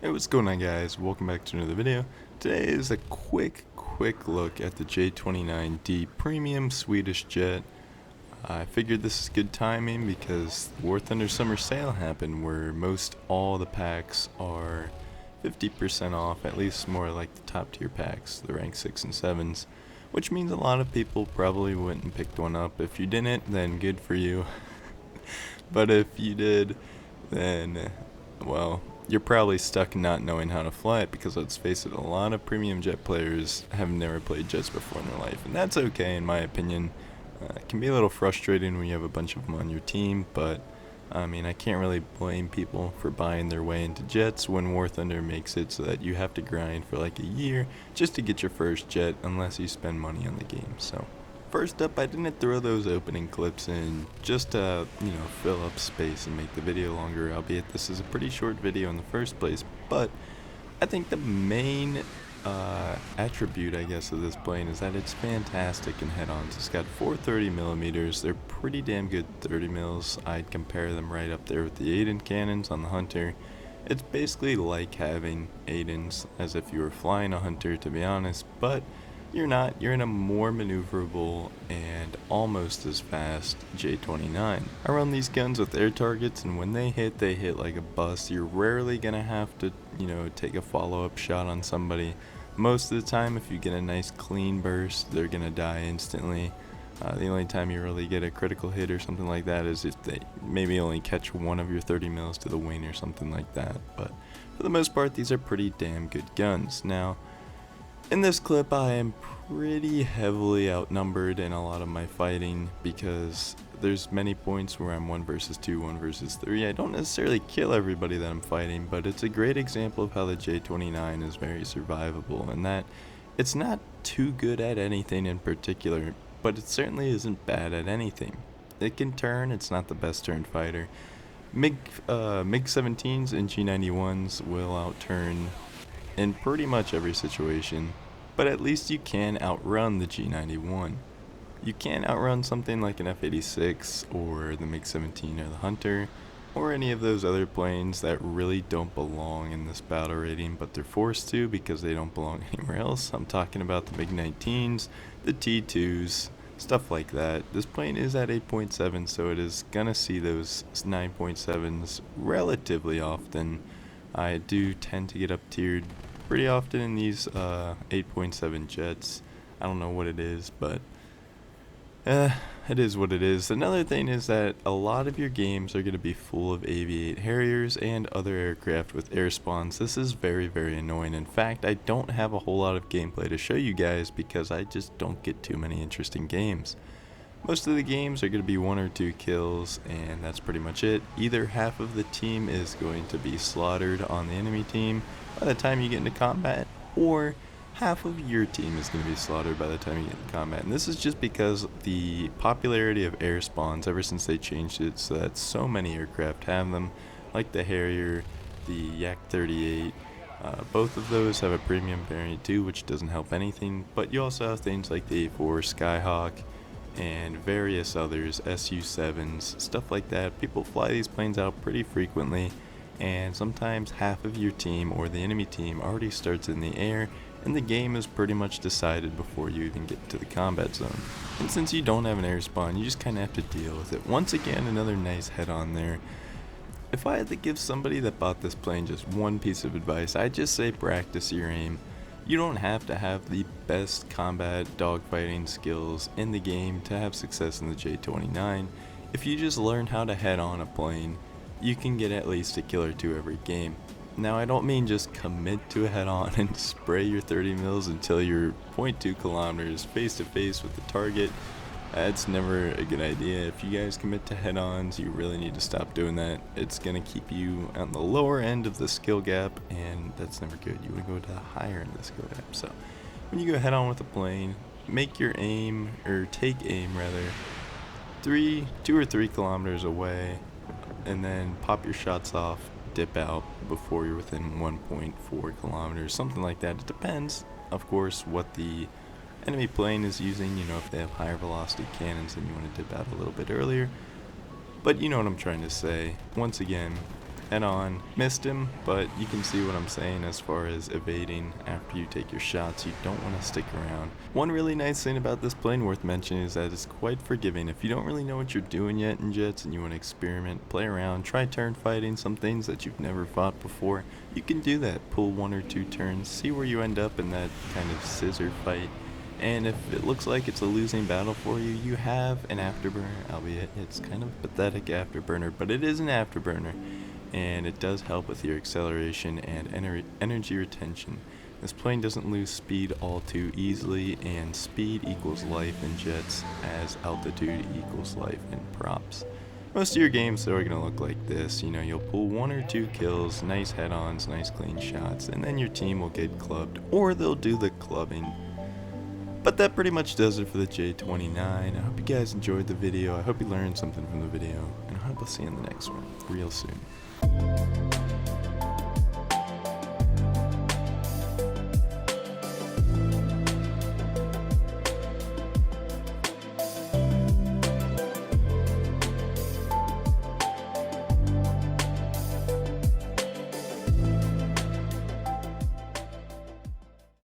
Hey, what's going on, guys? Welcome back to another video. Today is a quick look at the J29D premium Swedish jet. I figured this is good timing because War Thunder Summer Sale happened where most all the packs are 50% off, at least more like the top tier packs, the rank 6 and 7s, which means a lot of people probably went and picked one up. If you didn't, then good for you. But if you did, then, well, you're probably stuck not knowing how to fly it, because let's face it, a lot of premium jet players have never played jets before in their life, and that's okay in my opinion. It can be a little frustrating when you have a bunch of them on your team, but I mean, I can't really blame people for buying their way into jets when War Thunder makes it so that you have to grind for like a year just to get your first jet unless you spend money on the game. So first up, I didn't throw those opening clips in just to, fill up space and make the video longer, albeit this is a pretty short video in the first place. But I think the main attribute, I guess, of this plane is that it's fantastic in head-ons. It's got 430mm. They're pretty damn good 30 mils. I'd compare them right up there with the Headon cannons on the Hunter. It's basically like having Headons as if you were flying a Hunter, to be honest, but you're not. You're in a more maneuverable and almost as fast J29. I run these guns with air targets, and when they hit like a bus. You're rarely gonna have to, take a follow-up shot on somebody. Most of the time, if you get a nice clean burst, they're gonna die instantly. The only time you really get a critical hit or something like that is if they maybe only catch one of your 30 mils to the wing or something like that. But for the most part, these are pretty damn good guns. Now, in this clip, I am pretty heavily outnumbered in a lot of my fighting because there's many points where I'm 1 versus 2, 1 versus 3. I don't necessarily kill everybody that I'm fighting, but it's a great example of how the J29 is very survivable, and that it's not too good at anything in particular, but it certainly isn't bad at anything. It can turn. It's not the best turned fighter. MiG-17s and G91s will outturn in pretty much every situation, but at least you can outrun the G91. You can't outrun something like an F-86 or the MiG-17 or the Hunter or any of those other planes that really don't belong in this battle rating, but they're forced to because they don't belong anywhere else. I'm talking about the MiG-19s, the T2s, stuff like that. This plane is at 8.7, so it is gonna see those 9.7s relatively often. I do tend to get up tiered pretty often in these 8.7 jets. I don't know what it is, but it is what it is. Another thing is that a lot of your games are going to be full of AV-8 Harriers and other aircraft with air spawns. This is very, very annoying. In fact, I don't have a whole lot of gameplay to show you guys because I just don't get too many interesting games. Most of the games are going to be 1 or 2 kills, and that's pretty much it. Either half of the team is going to be slaughtered on the enemy team by the time you get into combat, or half of your team is going to be slaughtered by the time you get into combat. And this is just because the popularity of air spawns ever since they changed it so that so many aircraft have them, like the Harrier, the Yak-38. Both of those have a premium variant too, which doesn't help anything, but you also have things like the A4 Skyhawk and various others, Su-7s, stuff like that. People fly these planes out pretty frequently, and sometimes half of your team or the enemy team already starts in the air, and the game is pretty much decided before you even get to the combat zone. And since you don't have an air spawn, you just kind of have to deal with it. Once again, another nice head on there. If I had to give somebody that bought this plane just one piece of advice, I'd just say practice your aim. You don't have to have the best combat dogfighting skills in the game to have success in the J29. If you just learn how to head on a plane, you can get at least a kill or 2 every game. Now, I don't mean just commit to a head-on and spray your 30 mils until you're 0.2 kilometers face to face with the target. That's never a good idea. If you guys commit to head-ons, you really need to stop doing that. It's going to keep you on the lower end of the skill gap, and that's never good. You want to go to the higher end of the skill gap. So when you go head-on with a plane, make your aim, or take aim rather, 2 or 3 kilometers away, and then pop your shots off, dip out before you're within 1.4 kilometers, something like that. It depends, of course, what the enemy plane is using. If they have higher velocity cannons, then you want to dip out a little bit earlier. But you know what I'm trying to say. Once again, head on. Missed him, but you can see what I'm saying as far as evading after you take your shots. You don't want to stick around. One really nice thing about this plane worth mentioning is that it's quite forgiving. If you don't really know what you're doing yet in jets and you want to experiment, play around, try turn fighting, some things that you've never fought before, you can do that. Pull 1 or 2 turns, see where you end up in that kind of scissor fight. And if it looks like it's a losing battle for you, you have an afterburner, albeit it's kind of a pathetic afterburner, but it is an afterburner, and it does help with your acceleration and energy retention. This plane doesn't lose speed all too easily, and speed equals life in jets as altitude equals life in props. Most of your games though are going to look like this. You know, you'll pull 1 or 2 kills, nice head-ons, nice clean shots, and then your team will get clubbed, or they'll do the clubbing. But that pretty much does it for the J29. I hope you guys enjoyed the video. I hope you learned something from the video. And I hope I'll see you in the next one real soon.